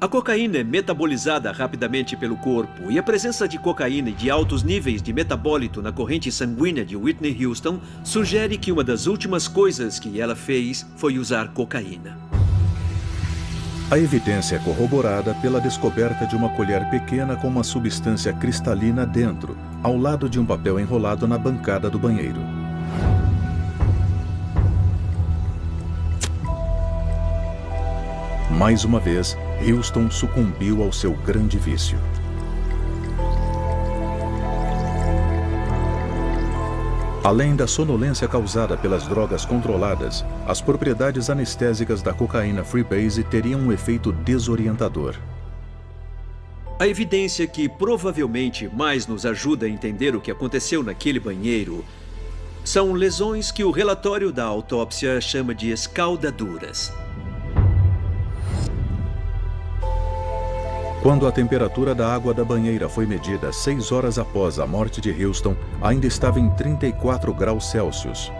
A cocaína é metabolizada rapidamente pelo corpo e a presença de cocaína e de altos níveis de metabólito na corrente sanguínea de Whitney Houston sugere que uma das últimas coisas que ela fez foi usar cocaína. A evidência é corroborada pela descoberta de uma colher pequena com uma substância cristalina dentro, ao lado de um papel enrolado na bancada do banheiro. Mais uma vez, Houston sucumbiu ao seu grande vício. Além da sonolência causada pelas drogas controladas, as propriedades anestésicas da cocaína Freebase teriam um efeito desorientador. A evidência que provavelmente mais nos ajuda a entender o que aconteceu naquele banheiro são lesões que o relatório da autópsia chama de escaldaduras. Quando a temperatura da água da banheira foi medida 6 horas após a morte de Houston, ainda estava em 34 graus Celsius.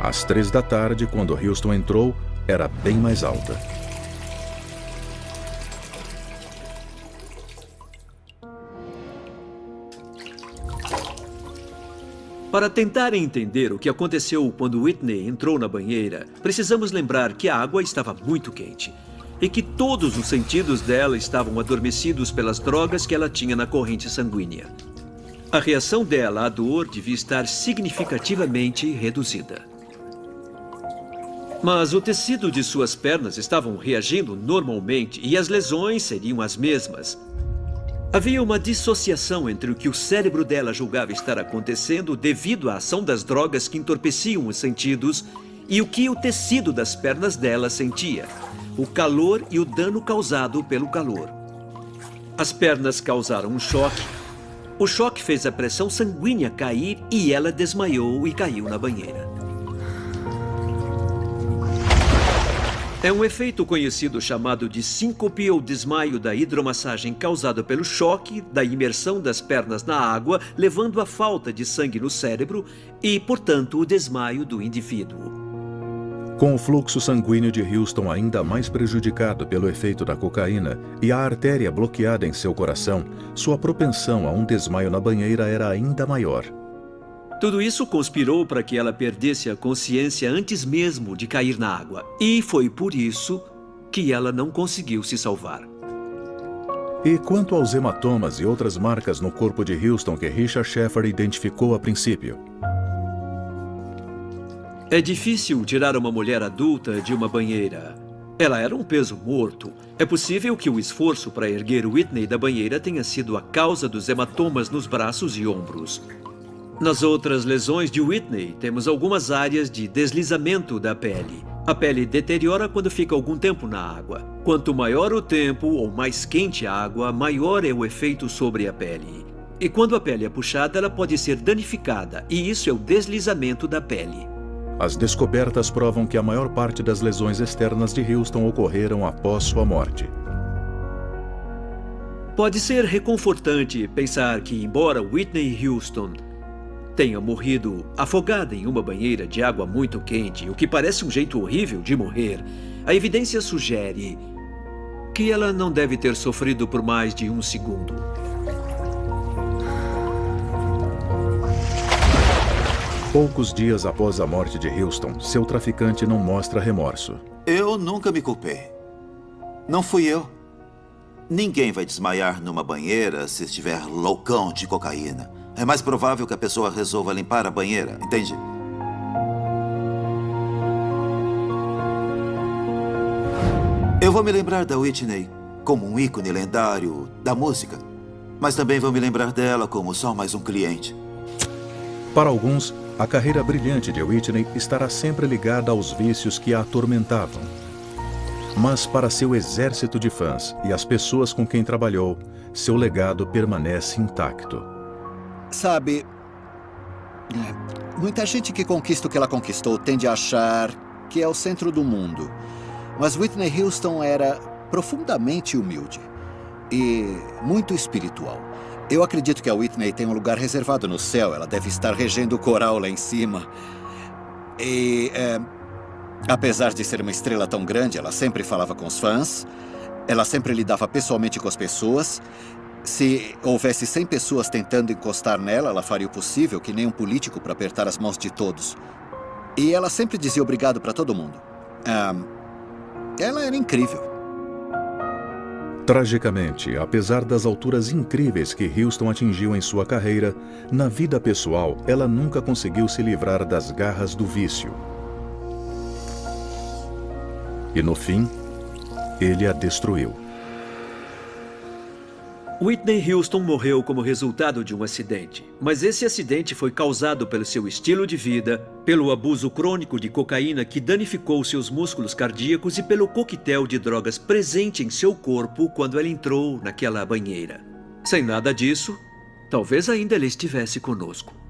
Às 3 da tarde, quando Houston entrou, era bem mais alta. Para tentar entender o que aconteceu quando Whitney entrou na banheira, precisamos lembrar que a água estava muito quente e que todos os sentidos dela estavam adormecidos pelas drogas que ela tinha na corrente sanguínea. A reação dela à dor devia estar significativamente reduzida. Mas o tecido de suas pernas estavam reagindo normalmente e as lesões seriam as mesmas. Havia uma dissociação entre o que o cérebro dela julgava estar acontecendo devido à ação das drogas que entorpeciam os sentidos e o que o tecido das pernas dela sentia. O calor e o dano causado pelo calor. As pernas causaram um choque. O choque fez a pressão sanguínea cair e ela desmaiou e caiu na banheira. É um efeito conhecido chamado de síncope ou desmaio da hidromassagem causado pelo choque da imersão das pernas na água, levando à falta de sangue no cérebro e, portanto, o desmaio do indivíduo. Com o fluxo sanguíneo de Houston ainda mais prejudicado pelo efeito da cocaína e a artéria bloqueada em seu coração, sua propensão a um desmaio na banheira era ainda maior. Tudo isso conspirou para que ela perdesse a consciência antes mesmo de cair na água. E foi por isso que ela não conseguiu se salvar. E quanto aos hematomas e outras marcas no corpo de Houston que Richard Schaeffer identificou a princípio? É difícil tirar uma mulher adulta de uma banheira. Ela era um peso morto. É possível que o esforço para erguer Whitney da banheira tenha sido a causa dos hematomas nos braços e ombros. Nas outras lesões de Whitney, temos algumas áreas de deslizamento da pele. A pele deteriora quando fica algum tempo na água. Quanto maior o tempo ou mais quente a água, maior é o efeito sobre a pele. E quando a pele é puxada, ela pode ser danificada, e isso é o deslizamento da pele. As descobertas provam que a maior parte das lesões externas de Houston ocorreram após sua morte. Pode ser reconfortante pensar que, embora Whitney Houston tenha morrido afogada em uma banheira de água muito quente, o que parece um jeito horrível de morrer, a evidência sugere que ela não deve ter sofrido por mais de 1 segundo. Poucos dias após a morte de Houston, seu traficante não mostra remorso. Eu nunca me culpei. Não fui eu. Ninguém vai desmaiar numa banheira se estiver loucão de cocaína. É mais provável que a pessoa resolva limpar a banheira, entende? Eu vou me lembrar da Whitney como um ícone lendário da música, mas também vou me lembrar dela como só mais um cliente. Para alguns, a carreira brilhante de Whitney estará sempre ligada aos vícios que a atormentavam. Mas para seu exército de fãs e as pessoas com quem trabalhou, seu legado permanece intacto. Sabe, muita gente que conquista o que ela conquistou tende a achar que é o centro do mundo. Mas Whitney Houston era profundamente humilde e muito espiritual. Eu acredito que a Whitney tem um lugar reservado no céu. Ela deve estar regendo o coral lá em cima. E, apesar de ser uma estrela tão grande, ela sempre falava com os fãs. Ela sempre lidava pessoalmente com as pessoas. Se houvesse 100 pessoas tentando encostar nela, ela faria o possível, que nem um político, para apertar as mãos de todos. E ela sempre dizia obrigado para todo mundo. Ela era incrível. Tragicamente, apesar das alturas incríveis que Houston atingiu em sua carreira, na vida pessoal, ela nunca conseguiu se livrar das garras do vício. E no fim, ele a destruiu. Whitney Houston morreu como resultado de um acidente, mas esse acidente foi causado pelo seu estilo de vida, pelo abuso crônico de cocaína que danificou seus músculos cardíacos e pelo coquetel de drogas presente em seu corpo quando ela entrou naquela banheira. Sem nada disso, talvez ainda ele estivesse conosco.